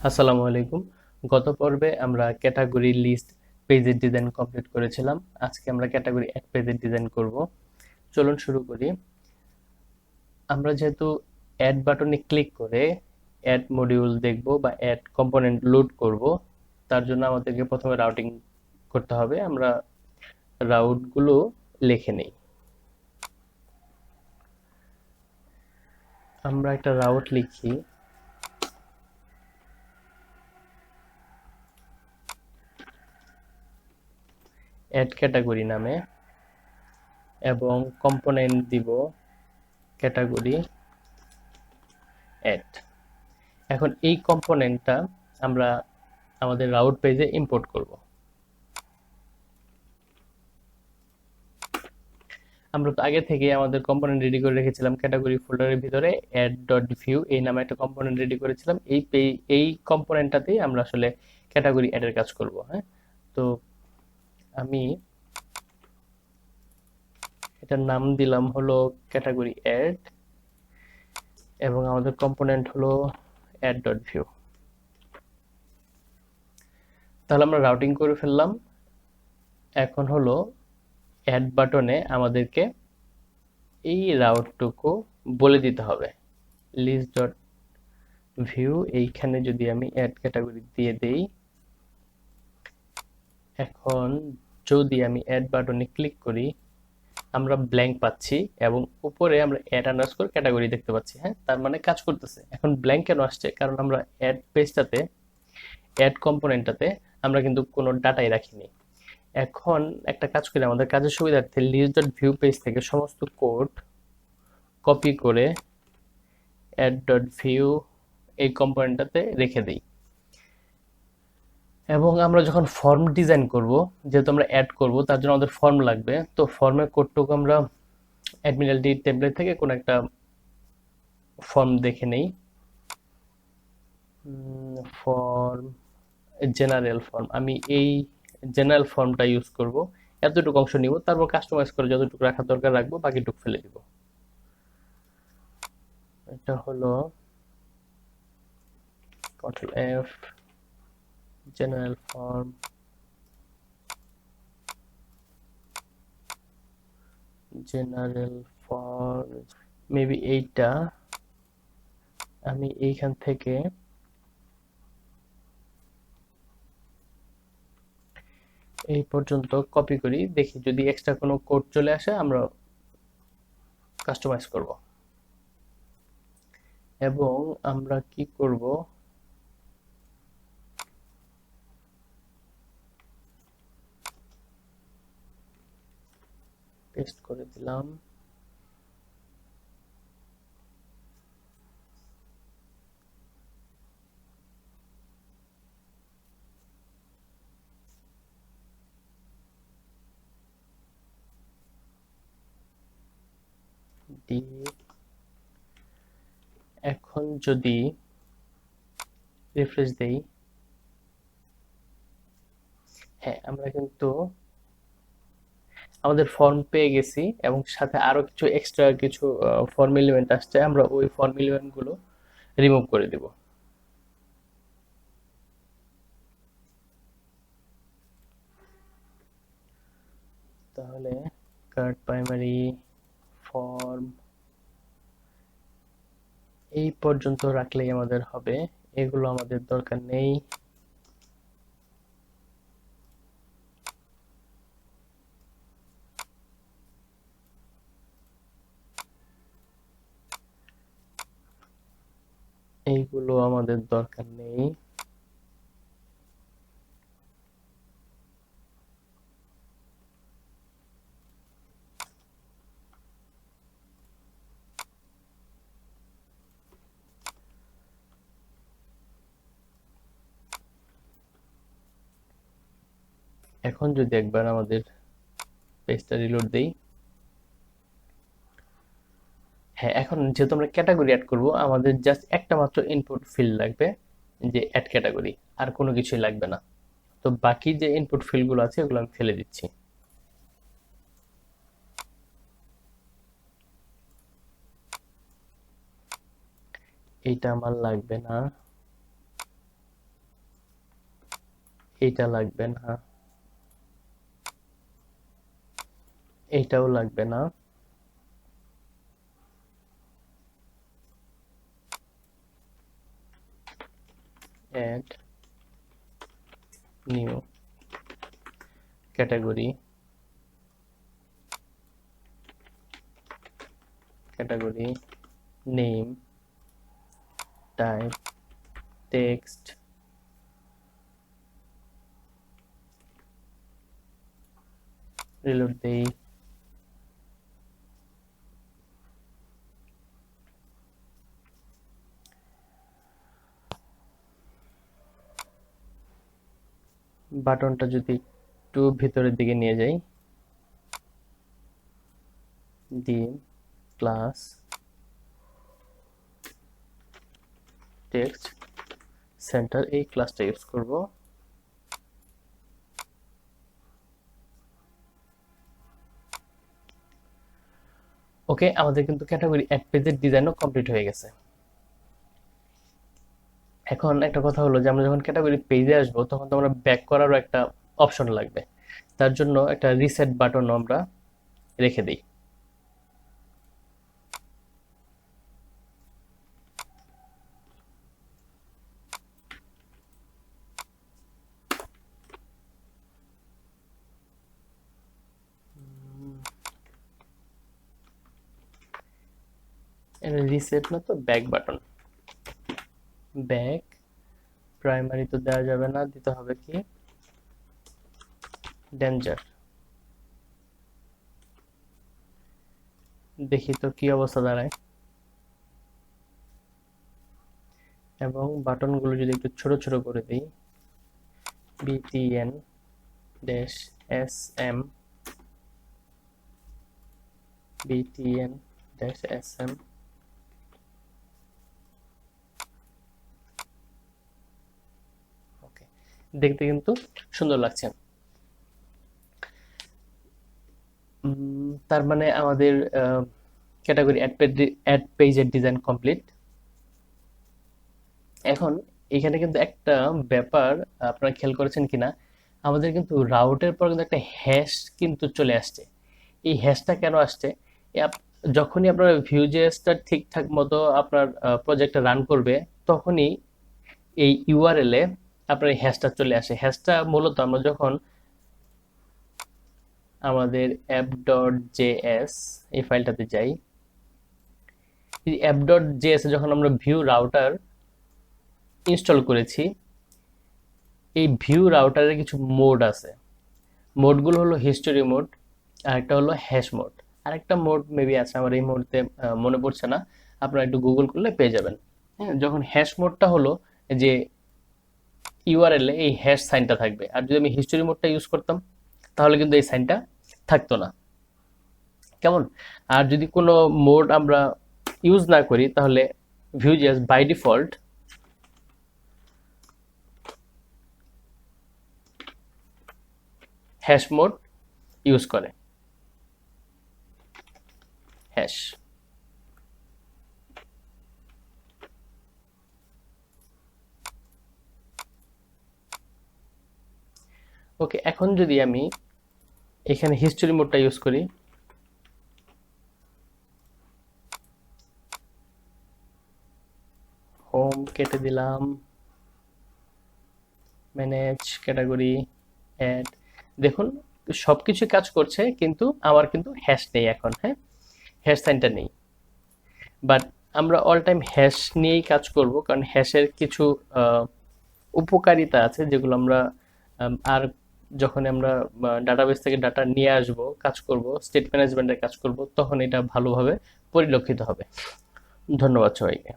আসসালামু আলাইকুম। গত পর্বে আমরা ক্যাটাগরি লিস্ট পেজের ডিজাইন কমপ্লিট করেছিলাম। আজকে আমরা ক্যাটাগরি এক পেজের ডিজাইন করব। চলুন শুরু করি। আমরা যেহেতু অ্যাড বাটনে ক্লিক করে অ্যাড মডিউল দেখব বা অ্যাড কম্পোনেন্ট লোড করব, তার জন্য আমাদেরকে প্রথমে রাউটিং করতে হবে। আমরা রাউটগুলো লিখে নেই। আমরা একটা রাউট লিখি, অ্যাড ক্যাটাগরি নামে, এবং কম্পোনেন্ট দিব ক্যাটাগরি অ্যাড। এখন এই কম্পোনেন্টটা আমরা আমাদের রাউট পেজে ইম্পোর্ট করব। আমরা তো আগে থেকে আমাদের কম্পোনেন্ট রেডি করে রেখেছিলাম, ক্যাটাগরি ফোল্ডারের ভিতরে অ্যাড ডট ভিউ এই নামে একটা কম্পোনেন্ট রেডি করেছিলাম। এই কম্পোনেন্টটাতেই আমরা আসলে ক্যাটাগরি অ্যাডের কাজ করব। হ্যাঁ, তো আমি এটার নাম দিলাম হলো ক্যাটাগরি অ্যাড, এবং আমাদের কম্পোনেন্ট হলো অ্যাড ডট ভিউ। তাহলে আমরা রাউটিং করে ফেললাম। এখন হলো অ্যাড বাটনে আমাদেরকে এই রাউটটুকু বলে দিতে হবে। লিস্ট ডট ভিউ, এইখানে যদি আমি অ্যাড ক্যাটাগরি দিয়ে দেই, এখন যদি আমি অ্যাড বাটনে ক্লিক করি, আমরা ব্ল্যাঙ্ক পাচ্ছি এবং উপরে আমরা অ্যাড আন্ডারস্কোর ক্যাটাগরি দেখতে পাচ্ছি। হ্যাঁ, তার মানে কাজ করতেছে। এখন ব্ল্যাঙ্ক কেন আসছে? কারণ আমরা অ্যাড পেজটাতে, অ্যাড কম্পোনেন্টটাতে আমরা কিন্তু কোনো ডাটাই রাখিনি। এখন একটা কাজ করি, আমাদের কাজের সুবিধার্থে লিস্ট ডট ভিউ পেজ থেকে সমস্ত কোড কপি করে অ্যাড ডট ভিউ এই কম্পোনেন্টটাতে রেখে দিই। এবং আমরা যখন ফর্ম ডিজাইন করব, যেহেতু আমরা অ্যাড করব, তার জন্য আমাদের ফর্ম লাগবে। তো ফর্মের কোডটুকু আমরা অ্যাডমিরালটি টেমপ্লেট থেকে কোনো একটা ফর্ম দেখে নেই। ফর্ম, জেনারেল ফর্ম, আমি এই জেনারেল ফর্মটা ইউজ করব। এতটুকু অংশ নিব, তারপর কাস্টমাইজ করে যতটুকু রাখার দরকার রাখবো, বাকিটুকু ফেলে দিব। এটা হলো control F, general form, general form, maybe এইটা আমি এইখান থেকে এই পর্যন্ত কপি করি, দেখি যদি এক্সট্রা কোনো কোড চলে আসে আমরা কাস্টমাইজ করব। এবং আমরা কি করব, পেস্ট করে দিলাম। দিয়ে এখন যদি রিফ্রেশ দেই, হ্যাঁ, আমরা কিন্তু আমাদের ফর্ম পেয়ে গেছি, এবং সাথে আরো কিছু এক্সট্রা কিছু ফর্ম এলিমেন্ট আসছে, আমরা ওই ফর্ম এলিমেন্ট গুলো রিমুভ করে দিব। তাহলে কার্ড প্রাইমারি ফর্ম এই পর্যন্ত রাখলেই আমাদের হবে, এগুলো আমাদের দরকার নেই। এইগুলো আমাদের দরকার নেই। এখন যদি একবার আমাদের পেজটা রিলোড দেই, হ্যাঁ, এখন যেহেতু আমরা ক্যাটাগরি অ্যাড করব, আমাদের জাস্ট একটা মাত্র ইনপুট ফিল্ড লাগবে, যে অ্যাড ক্যাটাগরি, আর কোনো কিছুই লাগবে না। তো বাকি যে ইনপুট ফিল্ড গুলো আছে ওগুলো আমি ফেলে দিচ্ছি। এইটা আমার লাগবে না। এইটা লাগবে না, এইটাও লাগবে না, add new category, category name type text, reload দেই। বাটনটা যদি একটু ভিতরের দিকে নিয়ে যাই, দিয়ে ক্লাস টেক্সট সেন্টার এই ক্লাসটা ইউজ করব। ওকে, আমাদের কিন্তু ক্যাটাগরি অ্যাড পেজের ডিজাইনও কমপ্লিট হয়ে গেছে। এখন একটা কথা হলো যে আমরা যখন ক্যাটাগরি পেজে আসবো তখন তো আমরা ব্যাক করারও একটা অপশন লাগবে। তার জন্য একটা রিসেট বাটন আমরা রেখে দিই। রিসেট না তো ব্যাক বাটন, ব্যাক। প্রাইমারি তো দেওয়া যাবে না, দিতে হবে কি ডেঞ্জার। দেখি তো কি অবস্থা দাঁড়ায়। এবং বাটনগুলো যদি একটু ছোট ছোট করে দিই, btn sm, btn sm, ওকে, দেখতে কিন্তু সুন্দর লাগছে। তার মানে আমাদের ক্যাটাগরি অ্যাড পেজের ডিজাইন কমপ্লিট। এখন এখানে কিন্তু একটা ব্যাপার আপনারা খেয়াল করেছেন কিনা, আমাদের কিন্তু রাউটের পর কিন্তু একটা হ্যাশ কিন্তু চলে আসছে। এই হ্যাশটা কেন আসছে? যখনই আপনার ভিউজেসটা ঠিকঠাক মতো আপনার প্রজেক্টটা রান করবে, তখনই এই ইউআরএল এ আপনার এই হ্যাশটা চলে আসে। হ্যাশটা মূলত আমরা যখন আমাদের app.js এই ফাইলটাতে যাই, এই app.js এ যখন আমরা ভিউ রাউটার ইনস্টল করেছি, এই ভিউ রাউটারের কিছু মোড আছে। মোডগুলো হলো হিস্টোরি মোড, আর একটা হলো হ্যাশ মোড, আর একটা মোড মেবি আছে, আমার এই মুহূর্তে মনে পড়ছে না, আপনারা একটু গুগল করলে পেয়ে যাবেন। হ্যাঁ, যখন হ্যাশ মোডটা হলো যে ইউআরএল এ এই হ্যাশ সাইনটা থাকবে, আর যদি আমি হিস্টোরি মোডটা ইউজ করতাম তাহলে কিন্তু এই সাইনটা থাকতো না। কেমন? আর যদি কোনো মোড আমরা ইউজ না করি তাহলে Vue uses by default hash mode use করে, হ্যাশ। ওকে, এখন যদি আমি এখানে হিস্টোরি মোডটা ইউজ করি, হোম কেটে দিলাম, ম্যানেজ ক্যাটাগরি অ্যাড, দেখুন সবকিছু কাজ করছে, কিন্তু আমার কিন্তু হ্যাশ নেই এখন। হ্যাঁ, হ্যাশ সাইনটা নেই, বাট আমরা অল টাইম হ্যাশ নিয়েই কাজ করব, কারণ হ্যাশের কিছু উপকারিতা আছে যেগুলো আমরা আর যখন আমরা ডাটাবেস থেকে ডাটা নিয়ে আসব, কাজ করব, স্টেট ম্যানেজমেন্টের কাজ করব, তখন এটা ভালোভাবে পরিলক্ষিত হবে। ধন্যবাদ সবাইকে।